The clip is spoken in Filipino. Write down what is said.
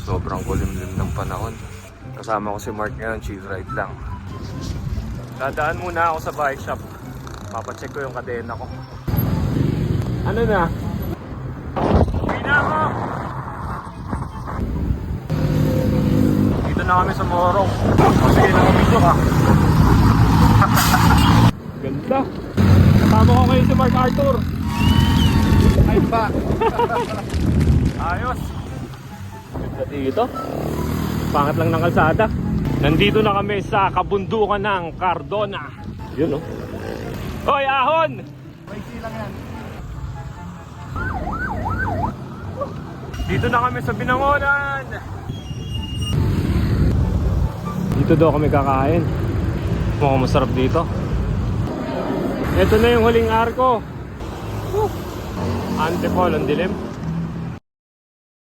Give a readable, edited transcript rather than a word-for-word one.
Sobrang kulimlim ng panahon. Kasama ko si Mark ngayon, chill ride lang. Dadaan muna ako sa bike shop. Papacheck ko yung kadena ko. Ano na? Uwi na ako! Dito na kami sa Morong. Sige na video ka. Ganda. Kasama ko ngayon si Mark Arthur. Ay pa. Ayos. Ganda dito. Pangat lang ng kalsada. Nandito na kami sa kabundukan ng Cardona. Yun, oh. Hoy, ahon! May lang yan. Dito na kami sa Binangonan. Dito daw kami kakain. Mukhang masarap dito. Ito na yung huling arko. Antipolo, ang dilim.